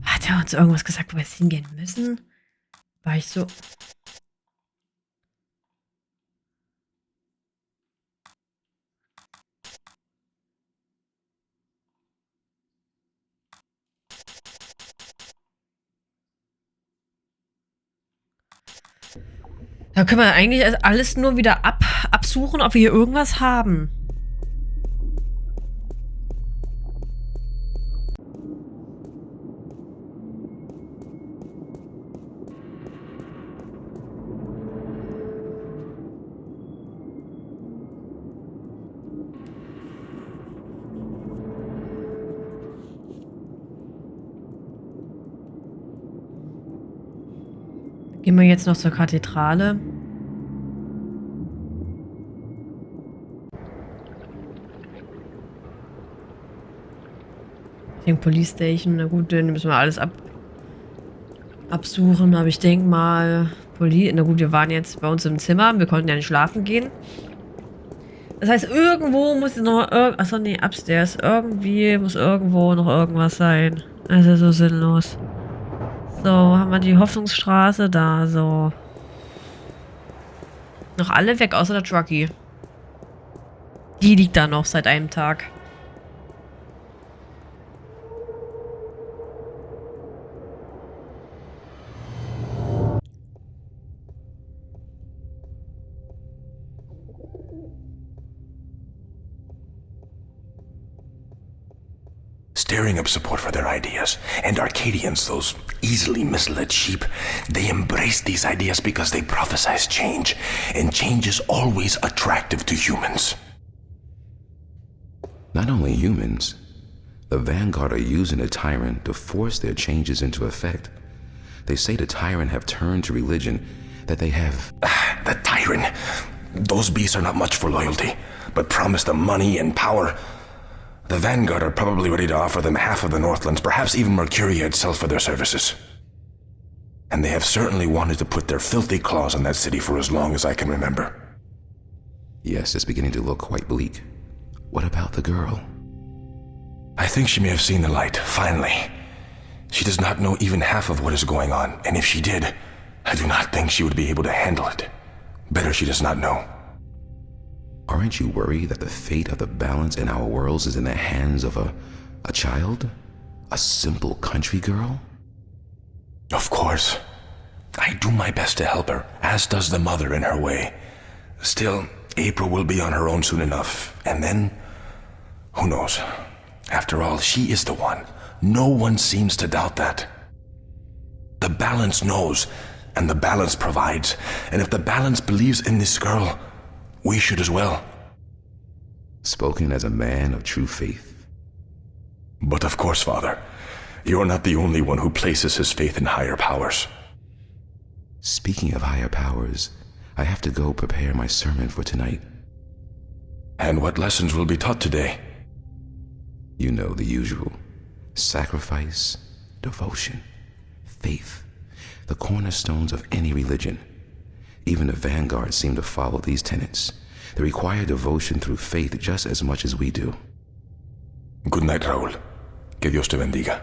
Hat er uns irgendwas gesagt, wo wir jetzt hingehen müssen? War ich so... Da können wir eigentlich alles nur wieder absuchen, ob wir hier irgendwas haben. Gehen wir jetzt noch zur Kathedrale. Ich denke, Police Station, na gut, dann müssen wir alles absuchen. Aber ich denke mal, na gut, wir waren jetzt bei uns im Zimmer. Wir konnten ja nicht schlafen gehen. Das heißt, irgendwo muss noch... Achso, nee, upstairs. Irgendwie muss irgendwo noch irgendwas sein. Das ist so sinnlos. So, haben wir die Hoffnungsstraße da, so. Noch alle weg, außer der Trucky. Die liegt da noch seit einem Tag. Stirring up support for their ideas. And Arcadians, those easily misled sheep, they embrace these ideas because they prophesize change. And change is always attractive to humans. Not only humans. The Vanguard are using a tyrant to force their changes into effect. They say the tyrant have turned to religion, that they have... The tyrant. Those beasts are not much for loyalty, but promise them money and power. The Vanguard are probably ready to offer them half of the Northlands, perhaps even Mercuria itself for their services. And they have certainly wanted to put their filthy claws on that city for as long as I can remember. Yes, it's beginning to look quite bleak. What about the girl? I think she may have seen the light, finally. She does not know even half of what is going on, and if she did, I do not think she would be able to handle it. Better she does not know. Aren't you worried that the fate of the balance in our worlds is in the hands of a child? A simple country girl? Of course. I do my best to help her, as does the mother in her way. Still, April will be on her own soon enough, and then... who knows? After all, she is the one. No one seems to doubt that. The balance knows, and the balance provides, and if the balance believes in this girl... we should as well. Spoken as a man of true faith. But of course, Father, you're not the only one who places his faith in higher powers. Speaking of higher powers, I have to go prepare my sermon for tonight. And what lessons will be taught today? You know the usual. Sacrifice, devotion, faith, the cornerstones of any religion. Even the Vanguard seem to follow these tenets. They require devotion through faith just as much as we do. Good night, Raúl. Que Dios te bendiga.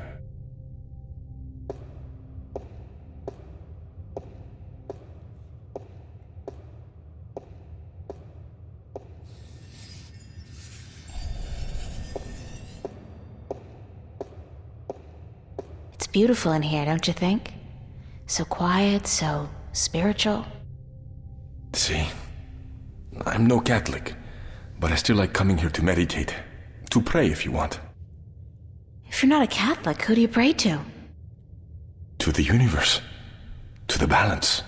It's beautiful in here, don't you think? So quiet, so spiritual. See, I'm no Catholic, but I still like coming here to meditate, to pray if you want. If you're not a Catholic, who do you pray to? To the universe, to the balance,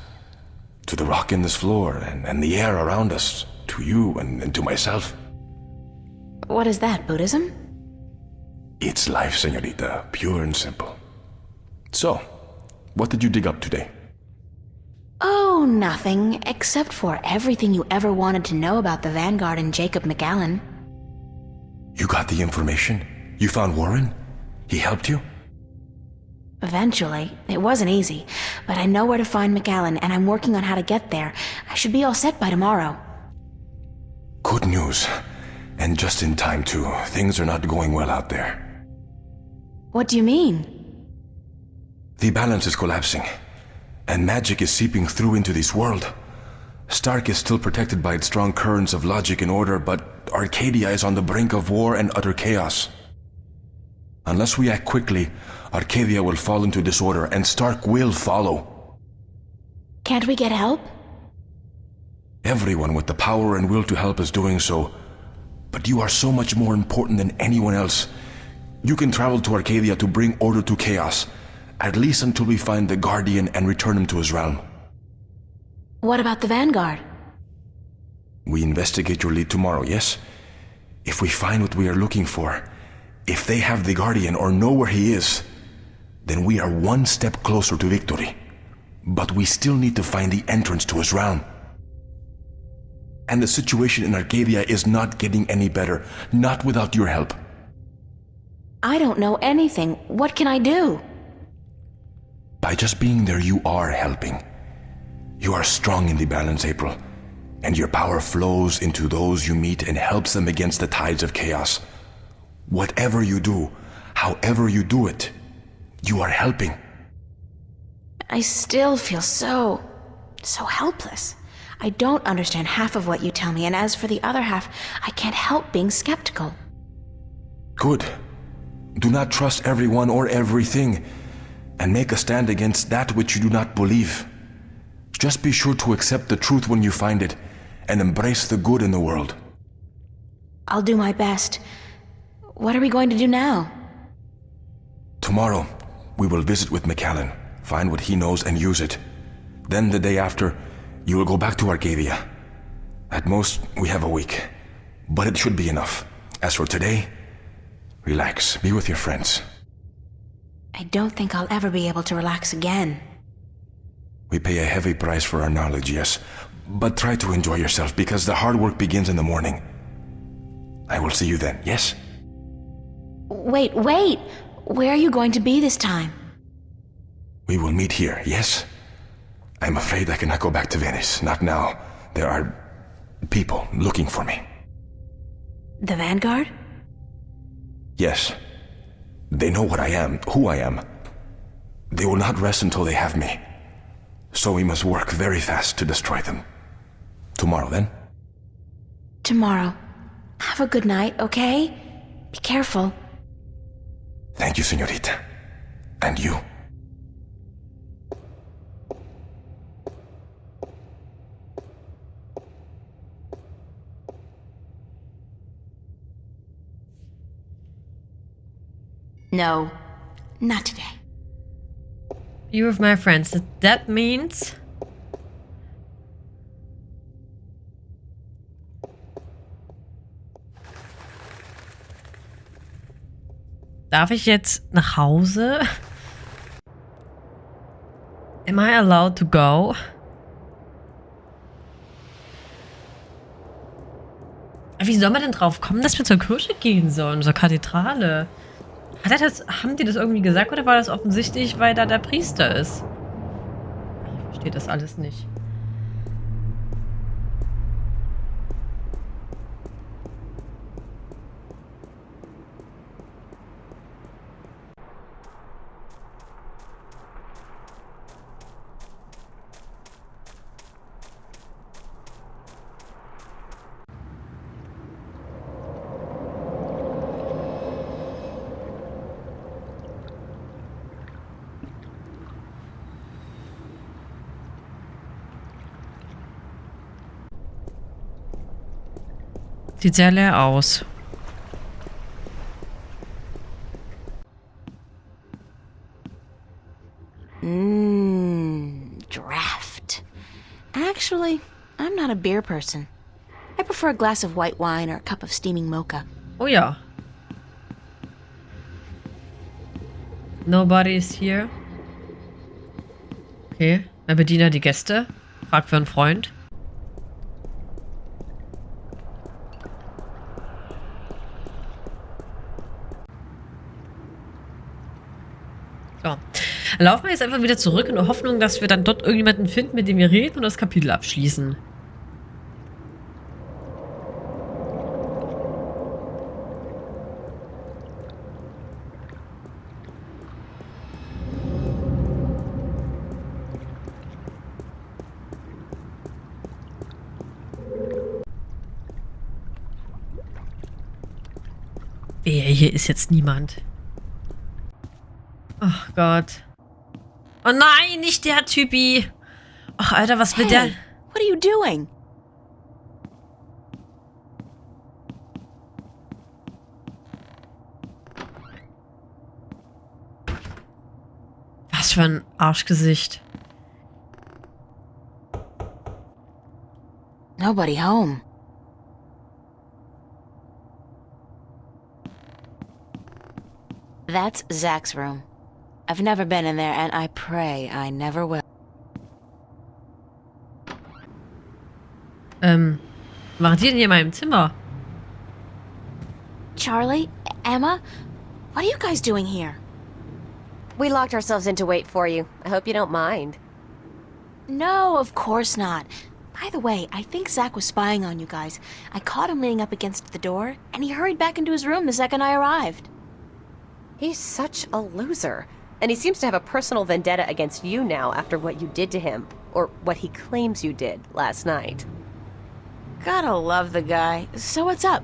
to the rock in this floor and the air around us, to you and to myself. What is that, Buddhism? It's life, señorita, pure and simple. So, what did you dig up today? Oh, nothing, except for everything you ever wanted to know about the Vanguard and Jacob McAllen. You got the information? You found Warren? He helped you? Eventually. It wasn't easy, but I know where to find McAllen, and I'm working on how to get there. I should be all set by tomorrow. Good news. And just in time, too. Things are not going well out there. What do you mean? The balance is collapsing, and magic is seeping through into this world. Stark is still protected by its strong currents of logic and order, but Arcadia is on the brink of war and utter chaos. Unless we act quickly, Arcadia will fall into disorder, and Stark will follow. Can't we get help? Everyone with the power and will to help is doing so, but you are so much more important than anyone else. You can travel to Arcadia to bring order to chaos, at least until we find the Guardian and return him to his realm. What about the Vanguard? We investigate your lead tomorrow, yes? If we find what we are looking for, if they have the Guardian or know where he is, then we are one step closer to victory. But we still need to find the entrance to his realm. And the situation in Arcadia is not getting any better, not without your help. I don't know anything. What can I do? By just being there, you are helping. You are strong in the balance, April, and your power flows into those you meet and helps them against the tides of chaos. Whatever you do, however you do it, you are helping. I still feel so helpless. I don't understand half of what you tell me, and as for the other half, I can't help being skeptical. Good. Do not trust everyone or everything, and make a stand against that which you do not believe. Just be sure to accept the truth when you find it, and embrace the good in the world. I'll do my best. What are we going to do now? Tomorrow, we will visit with McAllen, find what he knows and use it. Then the day after, you will go back to Arcadia. At most, we have a week, but it should be enough. As for today, relax, be with your friends. I don't think I'll ever be able to relax again. We pay a heavy price for our knowledge, yes, but try to enjoy yourself because the hard work begins in the morning. I will see you then, yes? Wait! Where are you going to be this time? We will meet here, yes? I'm afraid I cannot go back to Venice, not now. There are people looking for me. The Vanguard? Yes. They know what I am, who I am. They will not rest until they have me. So we must work very fast to destroy them. Tomorrow, then? Tomorrow. Have a good night, okay? Be careful. Thank you, señorita. And you. No, not today. You with my friends. That means... Darf ich jetzt nach Hause? Am I allowed to go? Wie soll man denn drauf kommen, dass wir zur Kirche gehen sollen, zur Kathedrale? Haben die das irgendwie gesagt oder war das offensichtlich, weil da der Priester ist? Ich verstehe das alles nicht. Sieht sehr leer aus. Draft. Actually, I'm not a beer person. I prefer a glass of white wine or a cup of steaming mocha. Oh ja. Nobody is here. Okay. Der Bediener die Gäste. Fragt für einen Freund. So. Laufen wir jetzt einfach wieder zurück in der Hoffnung, dass wir dann dort irgendjemanden finden, mit dem wir reden und das Kapitel abschließen. Hier ist jetzt niemand. Ach Gott. Oh nein, nicht der Typi. Ach, Alter, was will der? What are you doing? Was für ein Arschgesicht. Nobody home. That's Zach's room. I've never been in there, and I pray I never will. Machen die denn hier in meinem Zimmer? Charlie? Emma? What are you guys doing here? We locked ourselves in to wait for you. I hope you don't mind. No, of course not. By the way, I think Zach was spying on you guys. I caught him leaning up against the door, and he hurried back into his room the second I arrived. He's such a loser. And he seems to have a personal vendetta against you now after what you did to him. Or what he claims you did last night. Gotta love the guy. So what's up?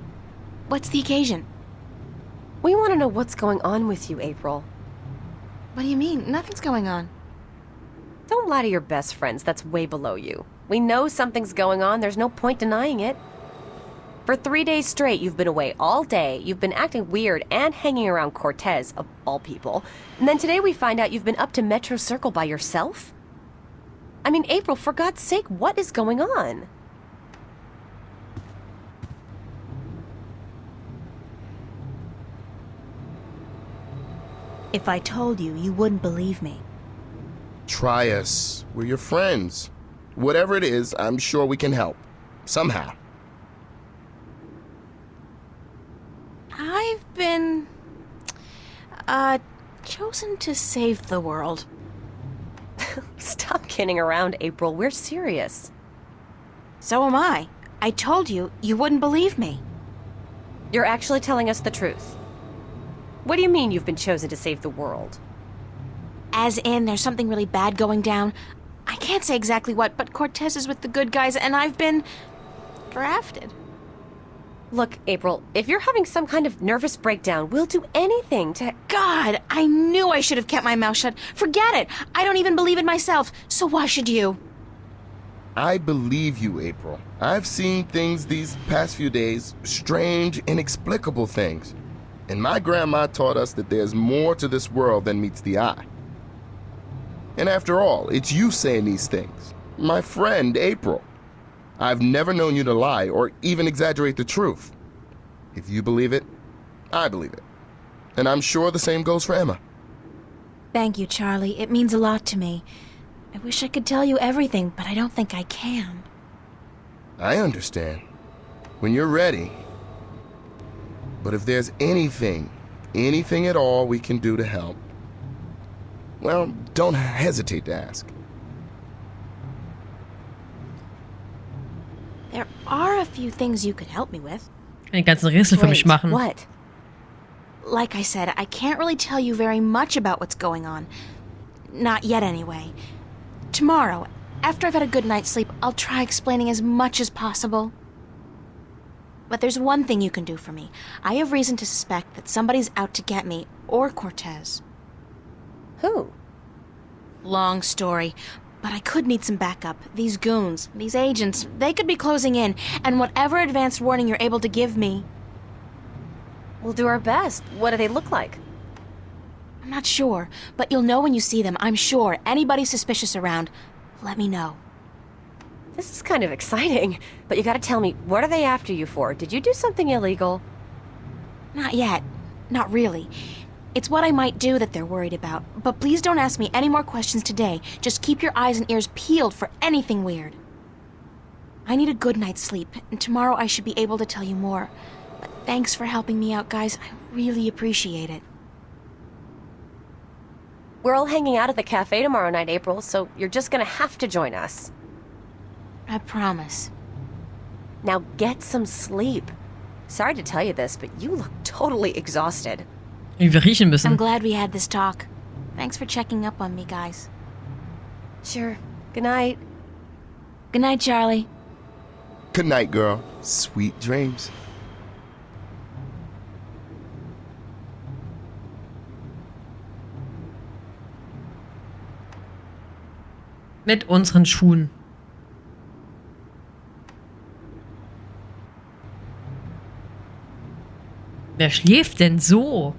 What's the occasion? We want to know what's going on with you, April. What do you mean? Nothing's going on. Don't lie to your best friends. That's way below you. We know something's going on. There's no point denying it. For 3 days straight, you've been away all day. You've been acting weird and hanging around Cortez, of all people. And then today we find out you've been up to Metro Circle by yourself? I mean, April, for God's sake, what is going on? If I told you, you wouldn't believe me. Try us. We're your friends. Whatever it is, I'm sure we can help. Somehow. I've been... chosen to save the world. Stop kidding around, April. We're serious. So am I. I told you, you wouldn't believe me. You're actually telling us the truth. What do you mean you've been chosen to save the world? As in, there's something really bad going down. I can't say exactly what, but Cortez is with the good guys, and I've been... drafted. Look, April, if you're having some kind of nervous breakdown, we'll do anything to... God, I knew I should have kept my mouth shut. Forget it. I don't even believe it myself, so why should you? I believe you, April. I've seen things these past few days, strange, inexplicable things. And my grandma taught us that there's more to this world than meets the eye. And after all, it's you saying these things. My friend, April. I've never known you to lie or even exaggerate the truth. If you believe it, I believe it. And I'm sure the same goes for Emma. Thank you, Charlie. It means a lot to me. I wish I could tell you everything, but I don't think I can. I understand. When you're ready. But if there's anything at all we can do to help, well, don't hesitate to ask. There are a few things you could help me with. Den ganzen Rätsel für mich machen. What? Like I said, I can't really tell you very much about what's going on. Not yet, anyway. Tomorrow, after I've had a good night's sleep, I'll try explaining as much as possible. But there's one thing you can do for me. I have reason to suspect that somebody's out to get me, or Cortez. Who? Long story, but I could need some backup. These goons, these agents, they could be closing in, and whatever advanced warning you're able to give me... We'll do our best. What do they look like? I'm not sure, but you'll know when you see them, I'm sure. Anybody suspicious around, let me know. This is kind of exciting, but you gotta tell me, what are they after you for? Did you do something illegal? Not yet. Not really. It's what I might do that they're worried about. But please don't ask me any more questions today. Just keep your eyes and ears peeled for anything weird. I need a good night's sleep, and tomorrow I should be able to tell you more. But thanks for helping me out, guys. I really appreciate it. We're all hanging out at the cafe tomorrow night, April, so you're just gonna have to join us. I promise. Now get some sleep. Sorry to tell you this, but you look totally exhausted. Wie wir riechen müssen. I'm glad we had this talk. Thanks for checking up on me, guys. Sure. Good night. Good night, Charlie. Good night, girl. Sweet dreams. Mit unseren Schuhen. Wer schläft denn so?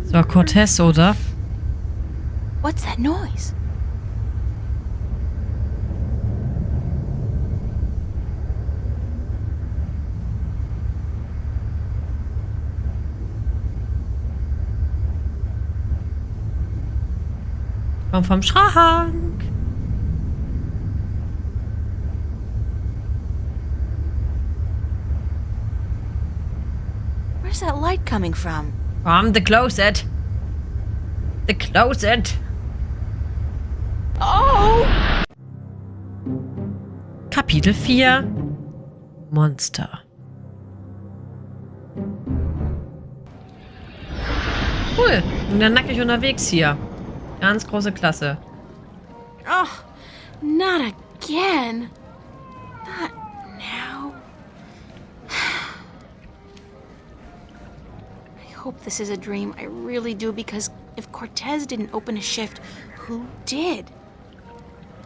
So, Cortez, oder? What's that noise? Komm vom Schrank. Where's that light coming from? From the closet. The closet. Oh! Kapitel 4. Monster. Cool. Und dann nackig unterwegs hier. Ganz große Klasse. Oh, not again. Not now. I hope this is a dream. I really do, because if Cortez didn't open a shift, who did?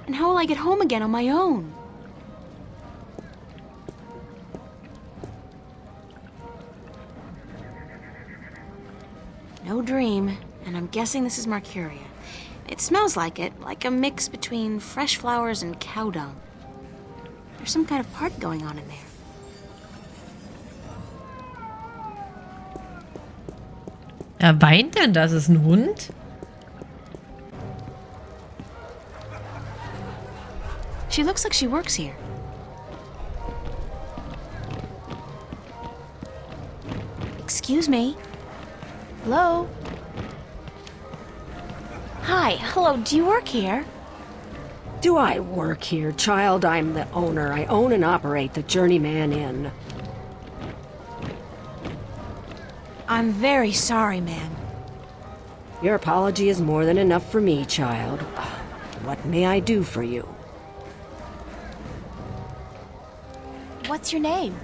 And how will I get home again on my own? No dream, and I'm guessing this is Mercuria. It smells like it, like a mix between fresh flowers and cow dung. There's some kind of party going on in there. Wer weint denn das? Ist ein Hund? She looks like she works here. Excuse me. Hello? Hi, hello, do you work here? Do I work here, child? I'm the owner. I own and operate the Journeyman Inn. I'm very sorry, ma'am. Your apology is more than enough for me, child. What may I do for you? What's your name?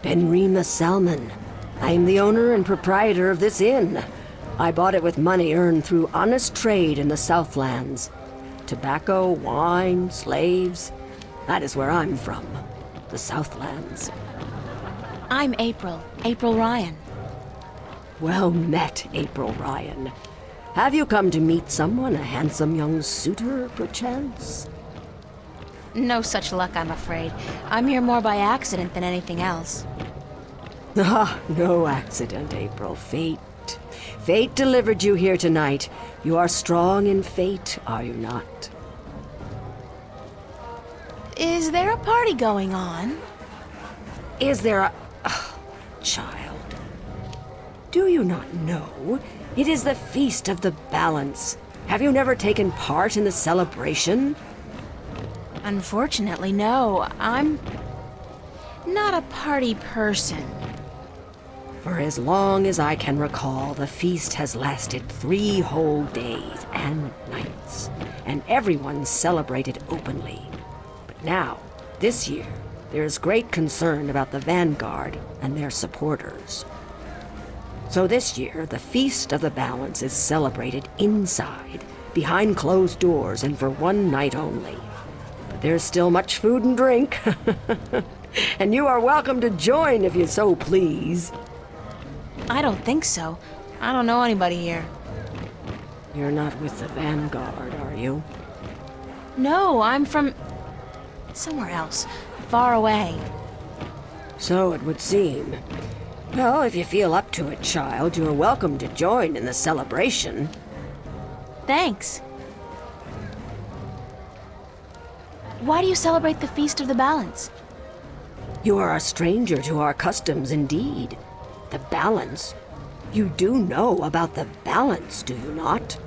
Benrima Salmon. I am the owner and proprietor of this inn. I bought it with money earned through honest trade in the Southlands. Tobacco, wine, slaves. That is where I'm from. The Southlands. I'm April Ryan. Well met, April Ryan. Have you come to meet someone, a handsome young suitor, perchance? No such luck, I'm afraid. I'm here more by accident than anything else. Ah, no accident, April. Fate. Fate delivered you here tonight. You are strong in fate, are you not? Is there a party going on? Is there a... child. Do you not know? It is the Feast of the Balance. Have you never taken part in the celebration? Unfortunately, no. I'm not a party person. For as long as I can recall, the feast has lasted 3 whole days and nights, and everyone celebrated openly. But now, this year, there is great concern about the Vanguard and their supporters. So this year, the Feast of the Balance is celebrated inside, behind closed doors, and for 1 night only. But there's still much food and drink, and you are welcome to join if you so please. I don't think so. I don't know anybody here. You're not with the Vanguard, are you? No, I'm from somewhere else, far away. So it would seem. Well, if you feel up to it, child, you're welcome to join in the celebration. Thanks. Why do you celebrate the Feast of the Balance? You are a stranger to our customs indeed. The balance? You do know about the balance, do you not?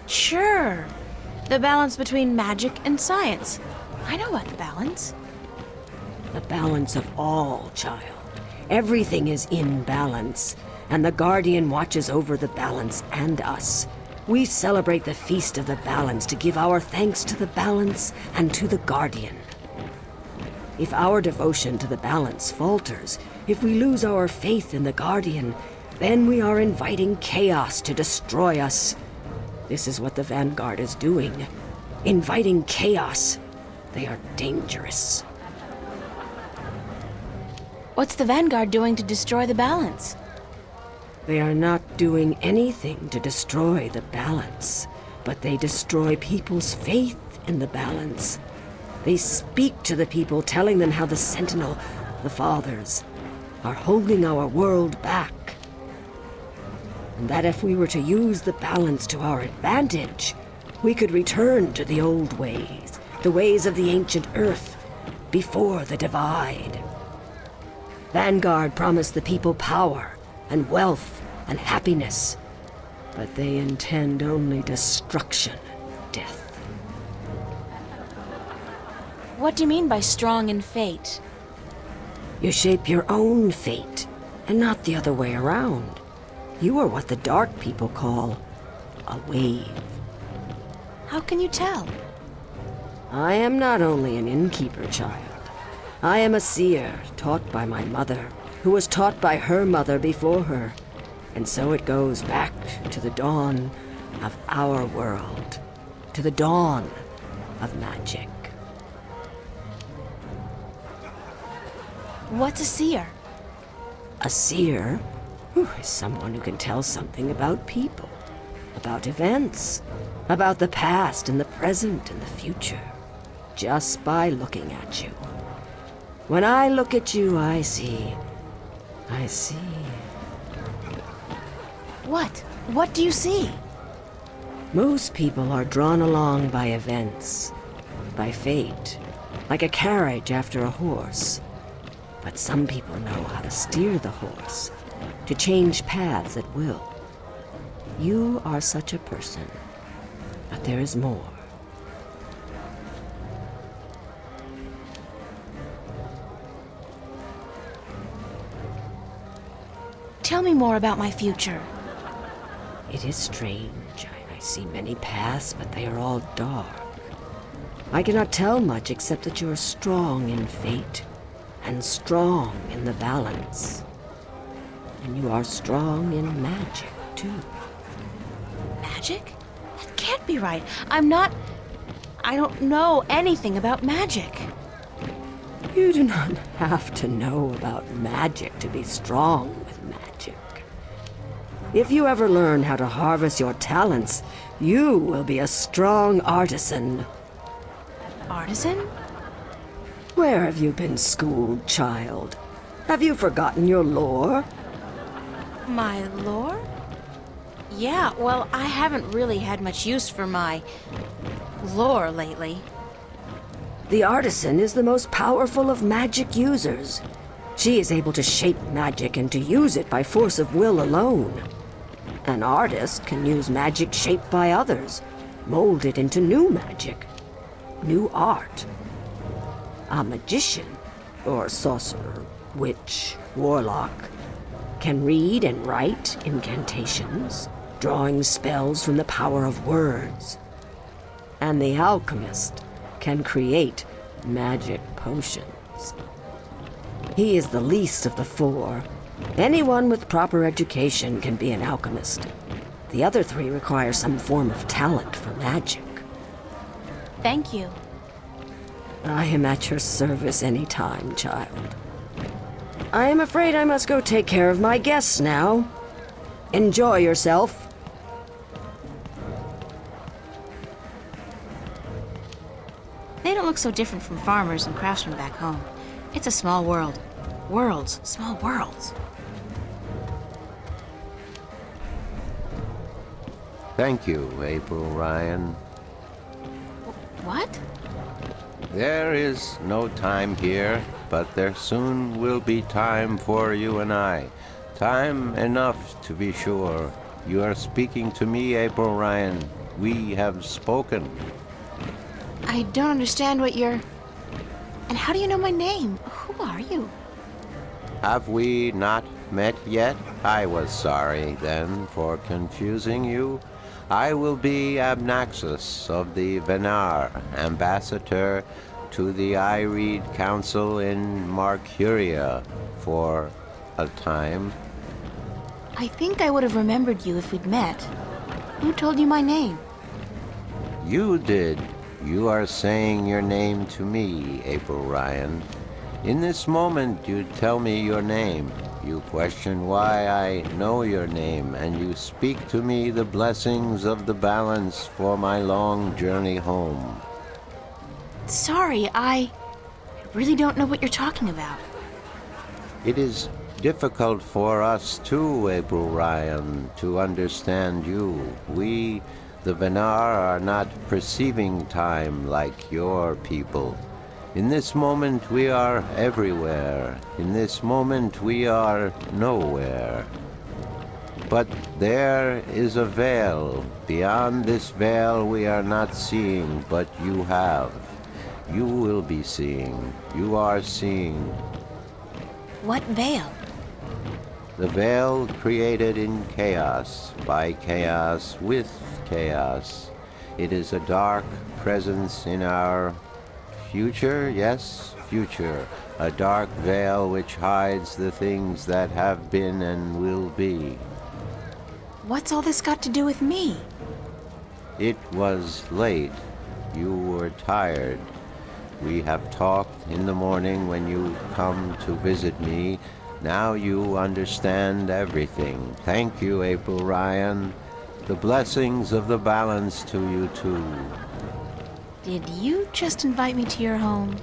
Sure. The balance between magic and science. I know about the balance. The balance of all, child. Everything is in balance, and the Guardian watches over the balance and us. We celebrate the Feast of the Balance to give our thanks to the balance and to the Guardian. If our devotion to the balance falters, if we lose our faith in the Guardian, then we are inviting chaos to destroy us. This is what the Vanguard is doing. Inviting chaos. They are dangerous. What's the Vanguard doing to destroy the balance? They are not doing anything to destroy the balance, but they destroy people's faith in the balance. They speak to the people, telling them how the Sentinel, the Fathers, are holding our world back. And that if we were to use the balance to our advantage, we could return to the old ways, the ways of the ancient Earth, before the divide. Vanguard promised the people power and wealth and happiness, but they intend only destruction and death. What do you mean by strong in fate? You shape your own fate, and not the other way around. You are what the dark people call a wave. How can you tell? I am not only an innkeeper, child. I am a seer, taught by my mother, who was taught by her mother before her. And so it goes back to the dawn of our world, to the dawn of magic. What's a seer? A seer is someone who can tell something about people, about events, about the past and the present and the future, just by looking at you. When I look at you, I see. What? What do you see? Most people are drawn along by events, by fate, like a carriage after a horse. But some people know how to steer the horse, to change paths at will. You are such a person, but there is more. Tell me more about my future. It is strange. I see many paths, but they are all dark. I cannot tell much except that you are strong in fate, and strong in the balance. And you are strong in magic, too. Magic? That can't be right. I don't know anything about magic. You do not have to know about magic to be strong with magic. If you ever learn how to harvest your talents, you will be a strong artisan. Artisan? Where have you been schooled, child? Have you forgotten your lore? My lore? Yeah, well, I haven't really had much use for my lore lately. The artisan is the most powerful of magic users. She is able to shape magic and to use it by force of will alone. An artist can use magic shaped by others, mold it into new magic, new art. A magician, or sorcerer, witch, warlock, can read and write incantations, drawing spells from the power of words. And the alchemist can create magic potions. He is the least of the four. Anyone with proper education can be an alchemist. The other three require some form of talent for magic. Thank you. I am at your service any time, child. I am afraid I must go take care of my guests now. Enjoy yourself. They don't look so different from farmers and craftsmen back home. It's a small world. Worlds, small worlds. Thank you, April Ryan. What? There is no time here, but there soon will be time for you and I. Time enough, to be sure. You are speaking to me, April Ryan. we have spoken. I don't understand what you're... And how do you know my name? Who are you? Have we not met yet? I was sorry, then, for confusing you. I will be Abnaxus of the Venar, ambassador to the Ihre Council in Mercuria for a time. I think I would have remembered you if we'd met. Who told you my name? You did. You are saying your name to me, April Ryan. In this moment, you tell me your name. You question why I know your name, and you speak to me the blessings of the balance for my long journey home. Sorry, I really don't know what you're talking about. It is difficult for us too, April Ryan, to understand you. We, the Venar, are not perceiving time like your people. In this moment we are everywhere. In this moment we are nowhere. But there is a veil. Beyond this veil we are not seeing, but you have. You will be seeing. You are seeing. What veil? The veil created in chaos, by chaos, with chaos. It is a dark presence in our future, yes, future. A dark veil which hides the things that have been and will be. What's all this got to do with me? It was late. You were tired. We have talked in the morning when you come to visit me. Now you understand everything. Thank you, April Ryan. The blessings of the balance to you too. Did you just invite me to your home?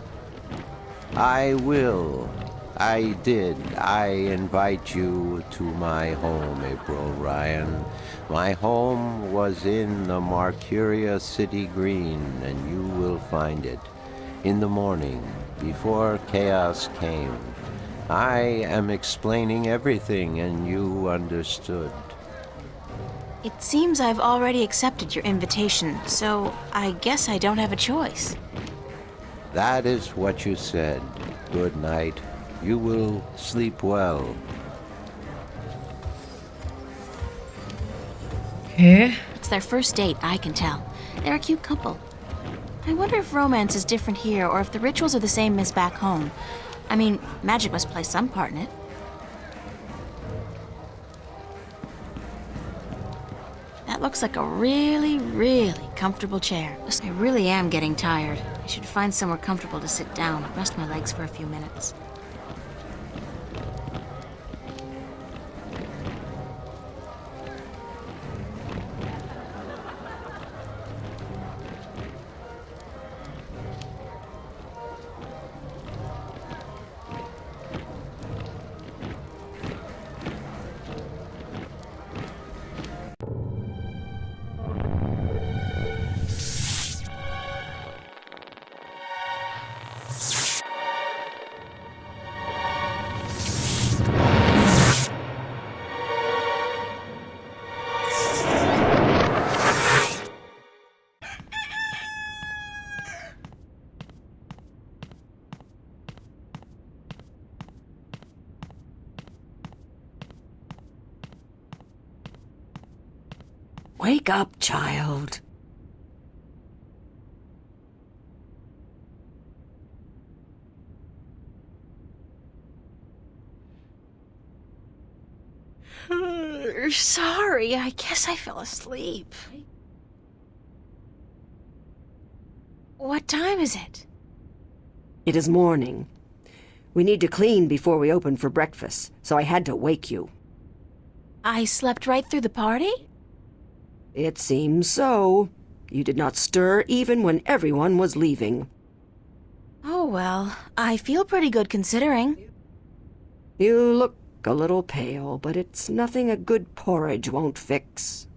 I will. I did. I invite you to my home, April Ryan. My home was in the Mercuria City Green, and you will find it in the morning, before chaos came. I am explaining everything, and you understood. It seems I've already accepted your invitation, so I guess I don't have a choice. That is what you said. Good night. You will sleep well. Okay. It's their first date, I can tell. They're a cute couple. I wonder if romance is different here, or if the rituals are the same as back home. I mean, magic must play some part in it. That looks like a really, really comfortable chair. I really am getting tired. I should find somewhere comfortable to sit down, rest my legs for a few minutes. Wake up, child. Sorry, I guess I fell asleep. What time is it? It is morning. We need to clean before we open for breakfast, so I had to wake you. I slept right through the party? It seems so. You did not stir even when everyone was leaving. Oh well, I feel pretty good considering. You look a little pale, but it's nothing a good porridge won't fix.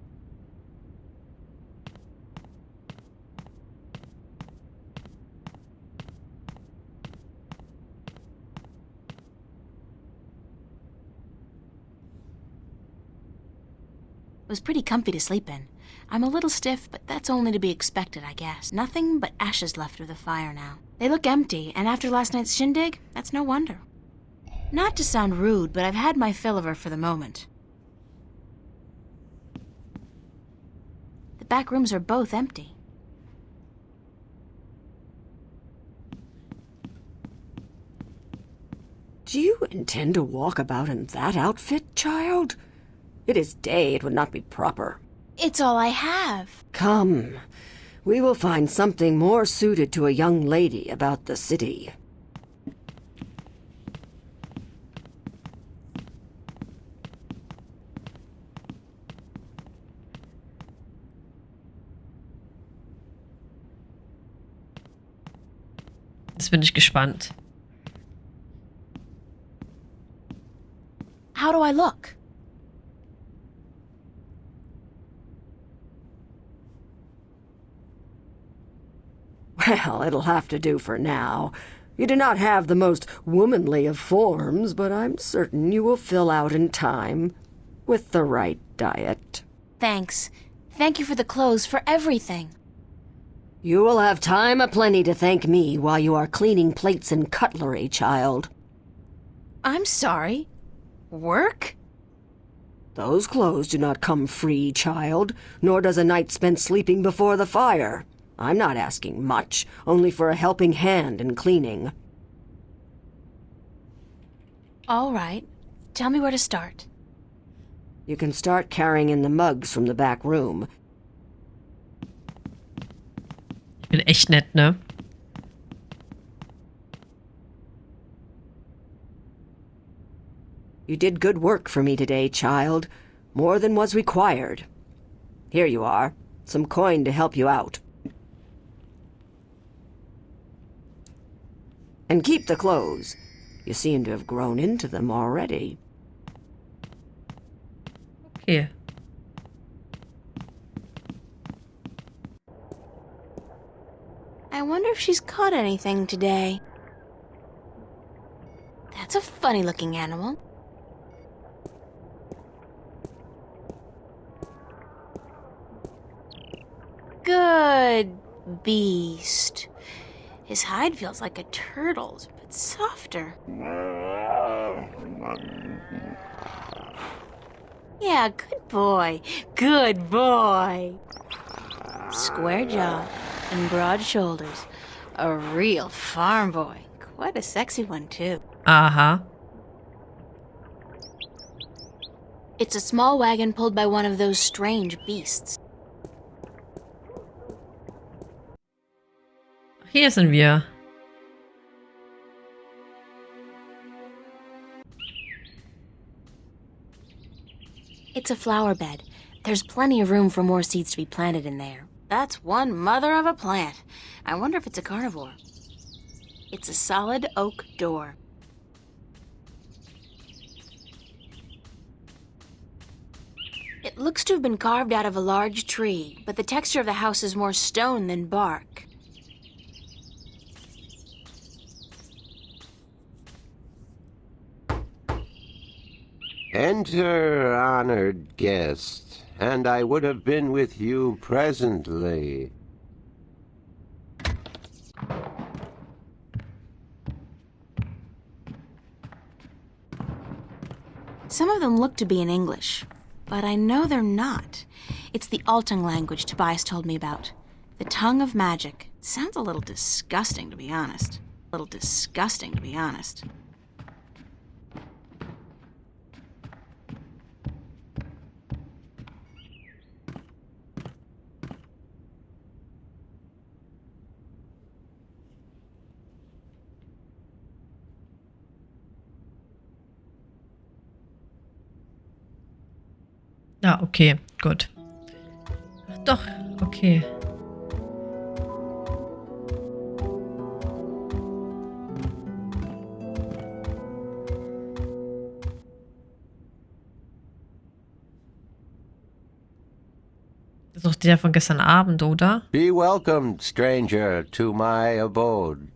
It was pretty comfy to sleep in. I'm a little stiff, but that's only to be expected, I guess. Nothing but ashes left of the fire now. They look empty, and after last night's shindig, that's no wonder. Not to sound rude, but I've had my fill of her for the moment. The back rooms are both empty. Do you intend to walk about in that outfit, child? It is day, it would not be proper. It's all I have. Come, we will find something more suited to a young lady about the city. Jetzt bin ich gespannt. How do I look? Well, it'll have to do for now. You do not have the most womanly of forms, but I'm certain you will fill out in time with the right diet. Thanks. Thank you for the clothes, for everything. You will have time aplenty to thank me while you are cleaning plates and cutlery, child. I'm sorry. Work? Those clothes do not come free, child, nor does a night spent sleeping before the fire. I'm not asking much, only for a helping hand in cleaning. All right. Tell me where to start. You can start carrying in the mugs from the back room. Ich bin echt nett, ne? You did good work for me today, child. More than was required. Here you are. Some coin to help you out. And keep the clothes. You seem to have grown into them already. Okay. I wonder if she's caught anything today. That's a funny-looking animal. Good beast. His hide feels like a turtle's, but softer. Yeah, good boy. Good boy. Square jaw and broad shoulders. A real farm boy. Quite a sexy one, too. Aha. It's a small wagon pulled by one of those strange beasts. Hier sind wir. It's a flower bed. There's plenty of room for more seeds to be planted in there. That's one mother of a plant. I wonder if it's a carnivore. It's a solid oak door. It looks to have been carved out of a large tree, but the texture of the house is more stone than bark. Enter, honored guest, and I would have been with you presently. Some of them look to be in English, but I know they're not. It's the Altung language Tobias told me about. The tongue of magic. Sounds a little disgusting, to be honest. Ja, okay, gut. Ach doch, okay. Das ist doch der von gestern Abend, oder? Be welcomed, stranger, to my abode.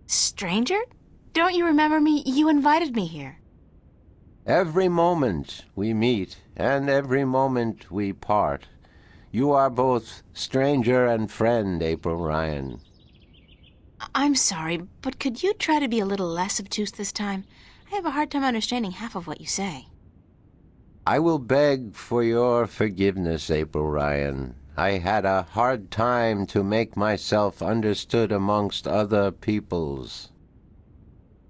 Stranger? Don't you remember me? You invited me here. Every moment we meet, and every moment we part. You are both stranger and friend, April Ryan. I'm sorry, but could you try to be a little less obtuse this time? I have a hard time understanding half of what you say. I will beg for your forgiveness, April Ryan. I had a hard time to make myself understood amongst other peoples.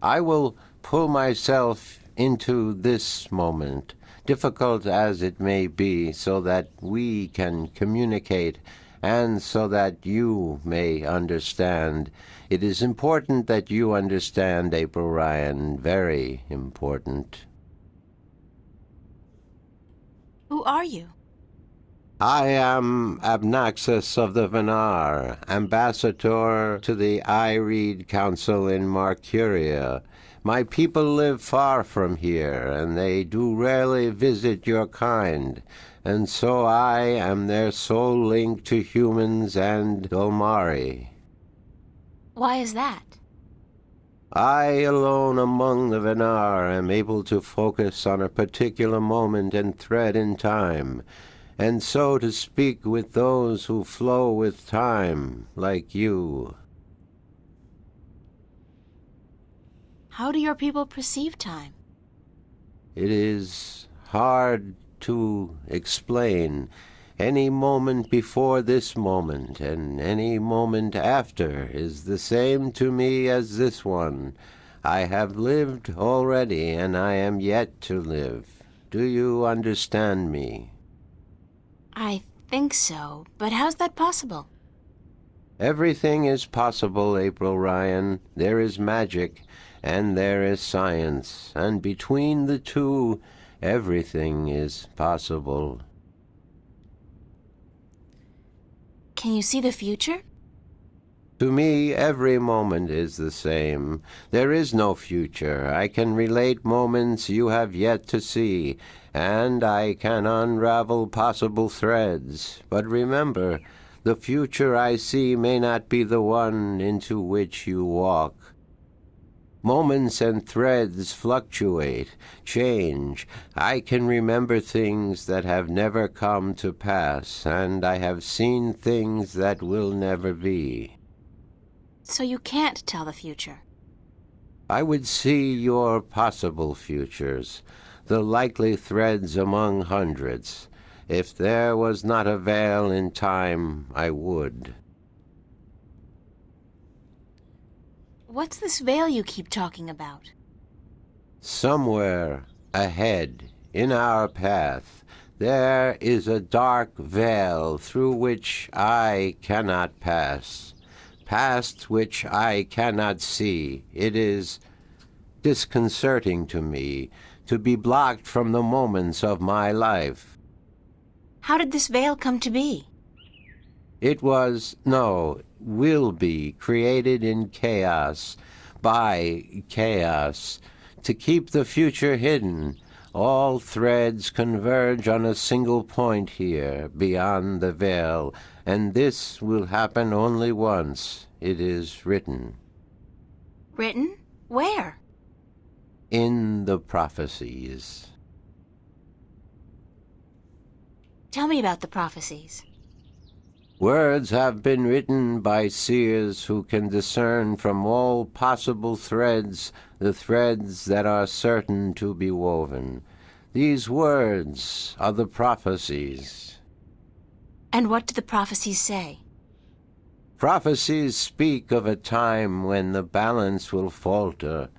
I will pull myself into this moment, difficult as it may be, so that we can communicate and so that you may understand. It is important that you understand, April Ryan, very important. Who are you? I am Abnaxus of the Venar, ambassador to the Ihre Council in Mercuria. My people live far from here, and they do rarely visit your kind, and so I am their sole link to humans and Dolmari. Why is that? I alone among the Venar am able to focus on a particular moment and thread in time, and so to speak with those who flow with time, like you. How do your people perceive time? It is hard to explain. Any moment before this moment and any moment after is the same to me as this one. I have lived already, and I am yet to live. Do you understand me? I think so, but how's that possible? Everything is possible, April Ryan. There is magic, and there is science, and between the two, everything is possible. Can you see the future? To me, every moment is the same. There is no future. I can relate moments you have yet to see, and I can unravel possible threads. But remember, the future I see may not be the one into which you walk. Moments and threads fluctuate, change. I can remember things that have never come to pass, and I have seen things that will never be. So you can't tell the future. I would see your possible futures, the likely threads among hundreds. If there was not a veil in time, I would. What's this veil you keep talking about? Somewhere ahead, in our path, there is a dark veil through which I cannot pass, past which I cannot see. It is disconcerting to me to be blocked from the moments of my life. How did this veil come to be? It was, no, will be, created in chaos, by chaos, to keep the future hidden. All threads converge on a single point here, beyond the veil, and this will happen only once. It is written. Written? Where? In the prophecies. Tell me about the prophecies. Words have been written by seers who can discern from all possible threads the threads that are certain to be woven. These words are the prophecies. And what do the prophecies say? Prophecies speak of a time when the balance will falter,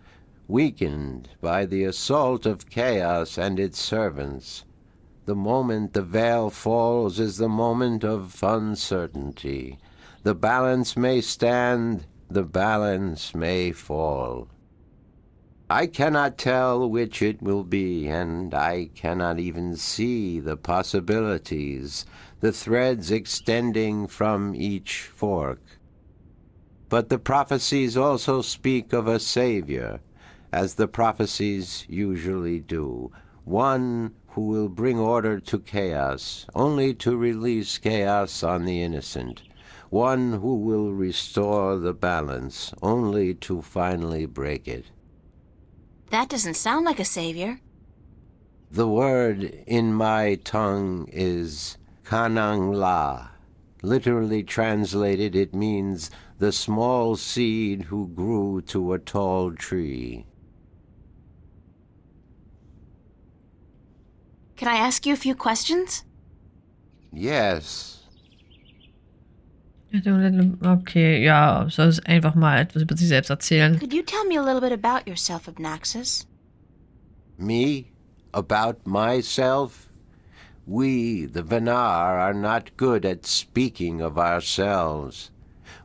weakened by the assault of chaos and its servants. The moment the veil falls is the moment of uncertainty. The balance may stand, the balance may fall. I cannot tell which it will be, and I cannot even see the possibilities, the threads extending from each fork. But the prophecies also speak of a Savior, as the prophecies usually do, one who will bring order to chaos, only to release chaos on the innocent, one who will restore the balance, only to finally break it. That doesn't sound like a savior. The word in my tongue is Kanang La. Literally translated, it means the small seed who grew to a tall tree. Can I ask you a few questions? Yes. Okay, ja, soll es einfach mal etwas über sich selbst erzählen. Could you tell me a little bit about yourself, Obnaxis? Me? About myself? We, the Venar, are not good at speaking of ourselves.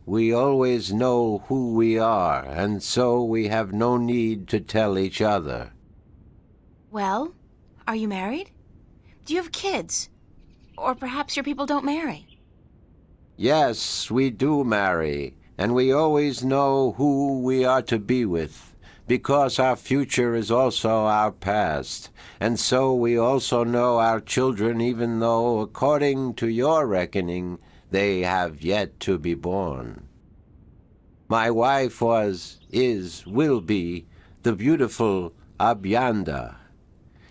We always know who we are, and so we have no need to tell each other. Well, are you married? Do you have kids? Or perhaps your people don't marry? Yes, we do marry, and we always know who we are to be with, because our future is also our past, and so we also know our children even though, according to your reckoning, they have yet to be born. My wife was, is, will be, the beautiful Abyanda.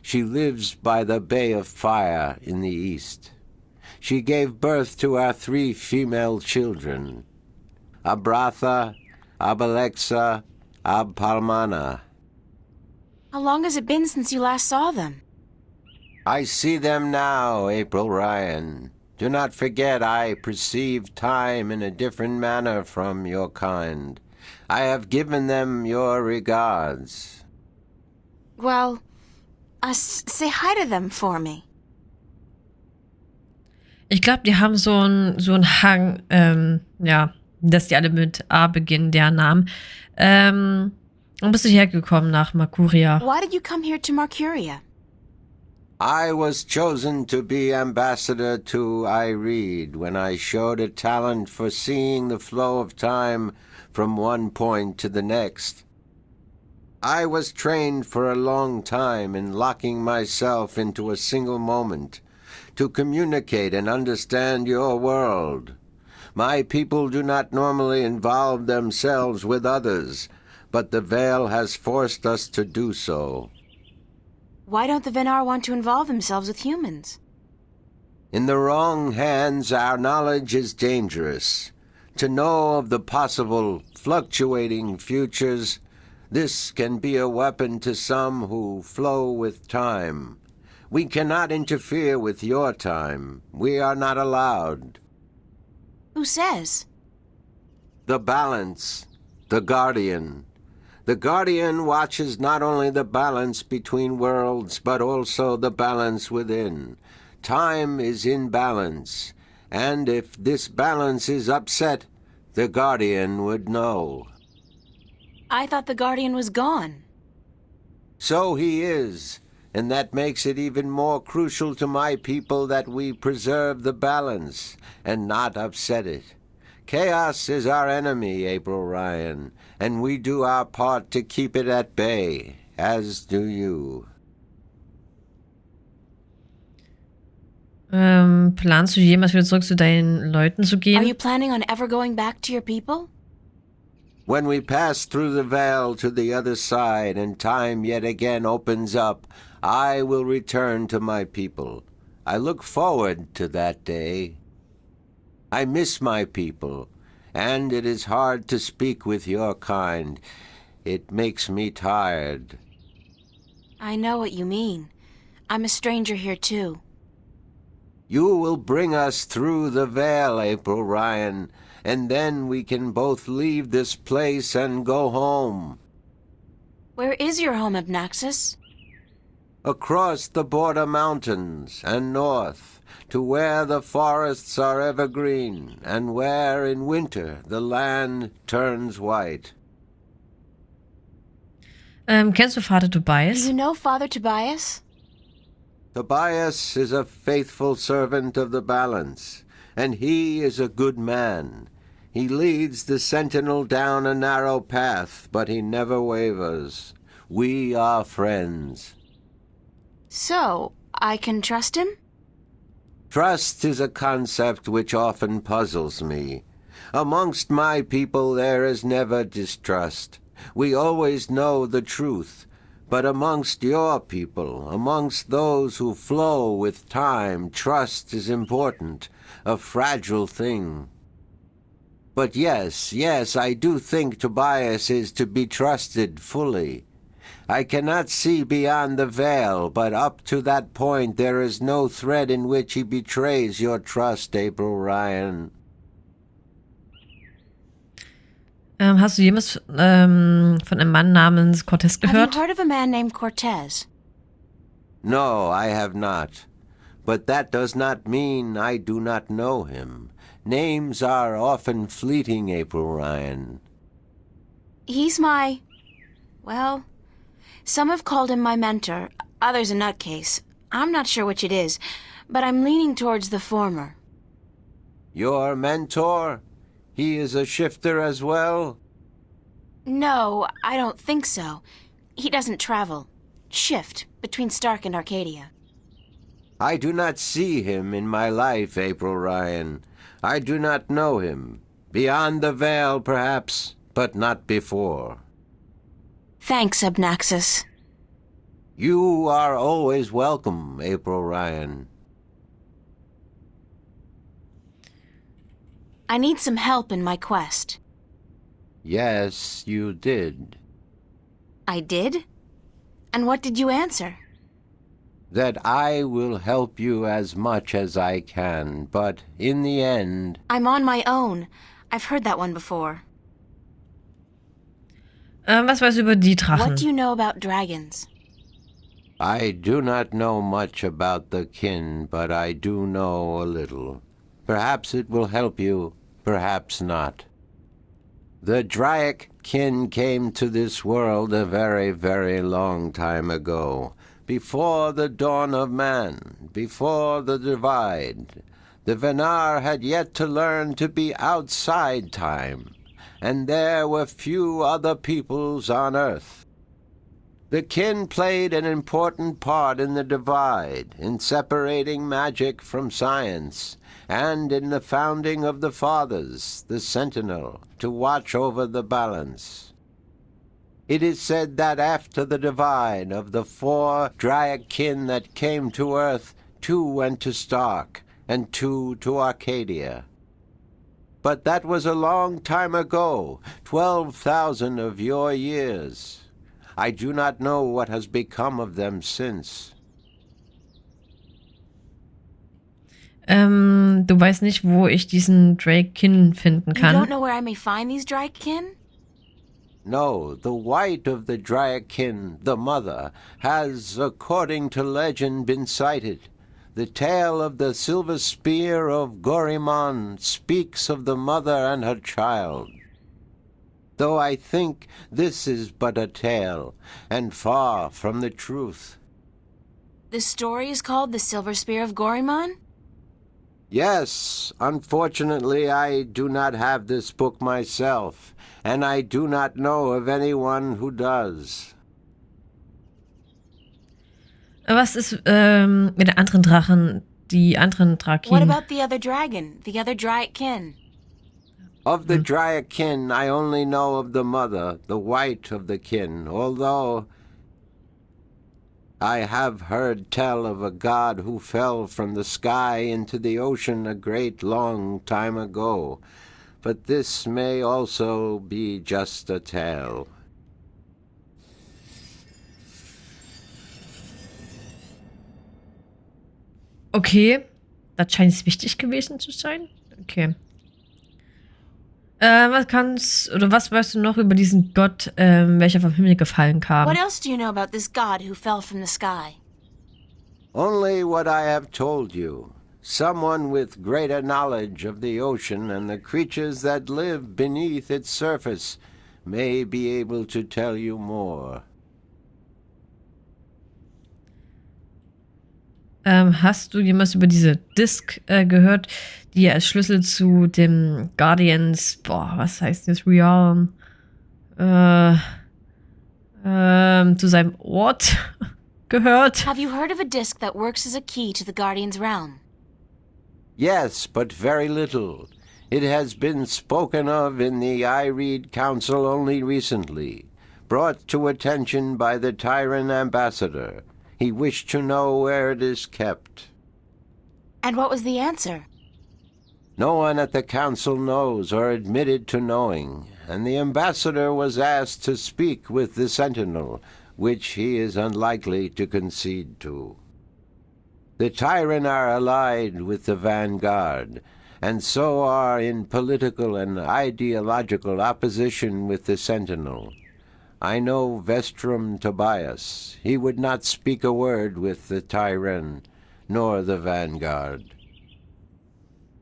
She lives by the Bay of Fire in the east. She gave birth to our 3 female children, Abratha, Abalexa, Abpalmana. How long has it been since you last saw them? I see them now, April Ryan. Do not forget I perceive time in a different manner from your kind. I have given them your regards. Well, say hi to them for me. Ich glaube, die haben so einen Hang, ja, dass die alle mit A beginnen, der Namen. Und bist du hergekommen nach Mercuria? Why did you come here to Mercuria? I was chosen to be ambassador to Ihre when I showed a talent for seeing the flow of time from one point to the next. I was trained for a long time in locking myself into a single moment, to communicate and understand your world. My people do not normally involve themselves with others, but the veil has forced us to do so. Why don't the Venar want to involve themselves with humans? In the wrong hands, our knowledge is dangerous. To know of the possible fluctuating futures, this can be a weapon to some who flow with time. We cannot interfere with your time. We are not allowed. Who says? The balance, the guardian. The guardian watches not only the balance between worlds, but also the balance within. Time is in balance, and if this balance is upset, the guardian would know. I thought the guardian was gone. So he is. And that makes it even more crucial to my people that we preserve the balance and not upset it. Chaos is our enemy, April Ryan, and we do our part to keep it at bay, as do you. Planst du jemals wieder zurück zu deinen Leuten zu gehen? Are you planning on ever going back to your people? When we pass through the veil to the other side and time yet again opens up, I will return to my people. I look forward to that day. I miss my people, and it is hard to speak with your kind. It makes me tired. I know what you mean. I'm a stranger here too. You will bring us through the veil, April Ryan, and then we can both leave this place and go home. Where is your home, Obnaxis? Across the border mountains and north, to where the forests are evergreen, and where in winter the land turns white. Kennst du Vater Do Tobias? you know Father Tobias? Tobias is a faithful servant of the balance, and he is a good man. He leads the sentinel down a narrow path, but he never wavers. We are friends. So, I can trust him? Trust is a concept which often puzzles me. Amongst my people there is never distrust. We always know the truth, But amongst your people, amongst those who flow with time, trust is important, a fragile thing. But yes, I do think Tobias is to be trusted fully. I cannot see beyond the veil, but up to that point there is no thread in which he betrays your trust, April Ryan. Hast du jemals von einem Mann namens Cortez Have gehört? you heard of a man named Cortez? No, I have not. But that does not mean I do not know him. Names are often fleeting, April Ryan. He's well, some have called him my mentor, others a nutcase. I'm not sure which it is, but I'm leaning towards the former. Your mentor? He is a shifter as well? No, I don't think so. He doesn't travel. Shift between Stark and Arcadia. I do not see him in my life, April Ryan. I do not know him. Beyond the veil, perhaps, but not before. Thanks, Abnaxis. You are always welcome, April Ryan. I need some help in my quest. Yes, you did. I did? And what did you answer? That I will help you as much as I can, but in the end... I'm on my own. I've heard that one before. Was weißt du über die Drachen? What do you know about dragons? I do not know much about the kin, but I do know a little. Perhaps it will help you, perhaps not. The Draic kin came to this world a very, very long time ago. Before the dawn of man, before the divide, the Venar had yet to learn to be outside time, and there were few other peoples on Earth. The kin played an important part in the divide, in separating magic from science, and in the founding of the Fathers, the Sentinel, to watch over the balance. It is said that after the divide of the 4 Draic kin that came to Earth, 2 went to Stark, and 2 to Arcadia. But that was a long time ago, 12,000 of your years. I do not know what has become of them since. Du weißt nicht, wo ich diesen Drake-Kin finden You kann. don't know where I may find these Drakekin? No, the white of the Draikin, the mother, has, according to legend, been sighted. The tale of the silver spear of Gorimon speaks of the mother and her child. Though I think this is but a tale, and far from the truth. The story is called The Silver Spear of Gorimon? Yes, unfortunately I do not have this book myself, and I do not know of anyone who does. Was ist mit den anderen Drachen, die anderen What Drakin? about the other dragon, the other Drakekin? Of the Draic kin, I only know of the mother, the white of the kin, although I have heard tell of a god who fell from the sky into the ocean a great long time ago. But this may also be just a tale. Okay, das scheint es wichtig gewesen zu sein. Okay. Was weißt du noch über diesen Gott, welcher vom Himmel gefallen kam? What else do you know about this god who fell from the sky? Only what I have told you. Someone with greater knowledge of the ocean and the creatures that live beneath its surface may be able to tell you more. Hast du jemals über diese Disk gehört, die als Schlüssel zu dem Guardians, was heißt das, Realm, zu seinem Ort gehört? Have you heard of a disc that works as a key to the Guardian's realm? Yes, but very little. It has been spoken of in the I Read Council only recently. brought to attention by the tyrant ambassador. He wished to know where it is kept. And what was the answer? No one at the council knows or admitted to knowing, and the ambassador was asked to speak with the sentinel, which he is unlikely to concede to. The tyrant are allied with the vanguard, and so are in political and ideological opposition with the sentinel. I know Vestrum Tobias. He would not speak a word with the tyrant, nor the vanguard.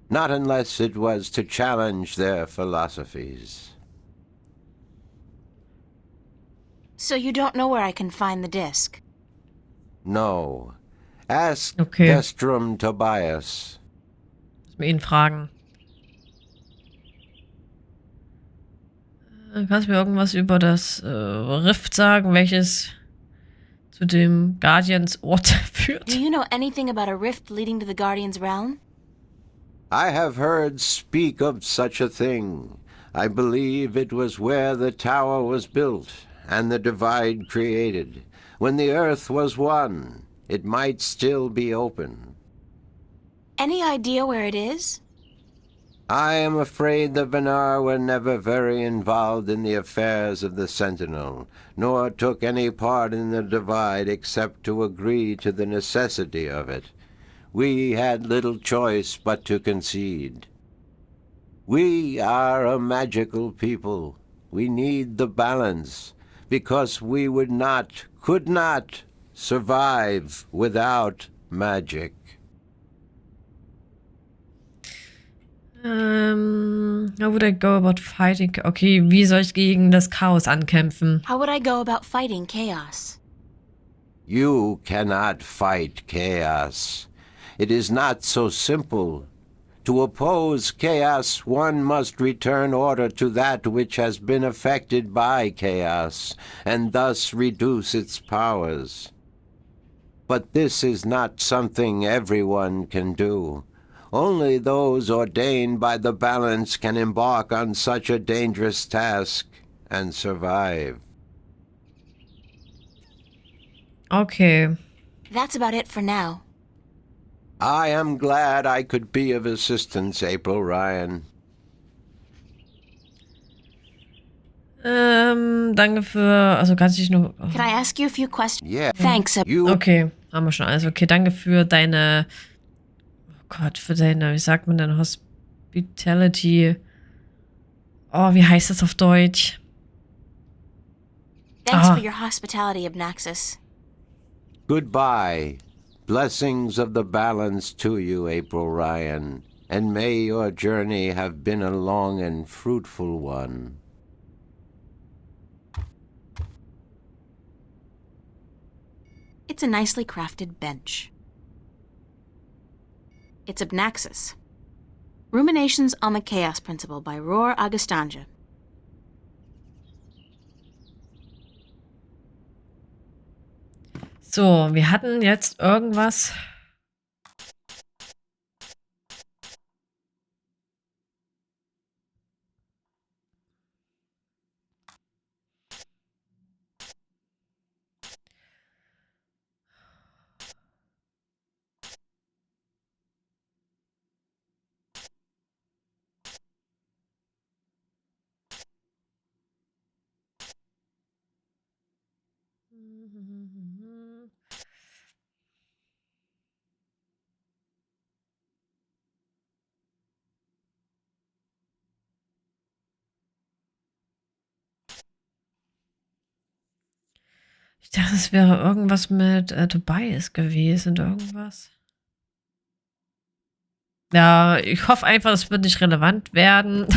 Not unless it was to challenge their philosophies. So you don't know where I can find the disc? No. Ask Okay. Vestrum Tobias. Müssen wir ihn fragen. Kannst du mir irgendwas über das Rift sagen, welches zu dem Guardians Ort führt? Do you know anything about a rift leading to the Guardian's realm? I have heard speak of such a thing. I believe it was where the tower was built and the divide created. When the earth was one, it might still be open. Any idea where it is? I am afraid the Venar were never very involved in the affairs of the Sentinel, nor took any part in the divide except to agree to the necessity of it. We had little choice but to concede. We are a magical people. We need the balance, because we could not survive without magic. How would I go about fighting? Okay, wie soll ich gegen das Chaos ankämpfen? How would I go about fighting chaos? You cannot fight chaos. It is not so simple. To oppose chaos, one must return order to that which has been affected by chaos, and thus reduce its powers. But this is not something everyone can do. Only those ordained by the balance can embark on such a dangerous task and survive. Okay. That's about it for now. I am glad I could be of assistance, April Ryan. Danke für... Also kannst du dich noch... Can I ask you a few questions? Yeah. Thanks. Okay, haben wir schon alles. Okay, danke für deine... Oh Gott, für deine... Wie sagt man denn? Hospitality... Oh, wie heißt das auf Deutsch? Thanks Ah. for your hospitality, Obnaxus. Goodbye. Blessings of the balance to you, April Ryan, and may your journey have been a long and fruitful one. It's a nicely crafted bench. It's Obnaxus. Ruminations on the Chaos Principle by Roar Augustanja. So, wir hatten jetzt irgendwas... Ich dachte, es wäre irgendwas mit Tobias gewesen, irgendwas. Ja, ich hoffe einfach, es wird nicht relevant werden.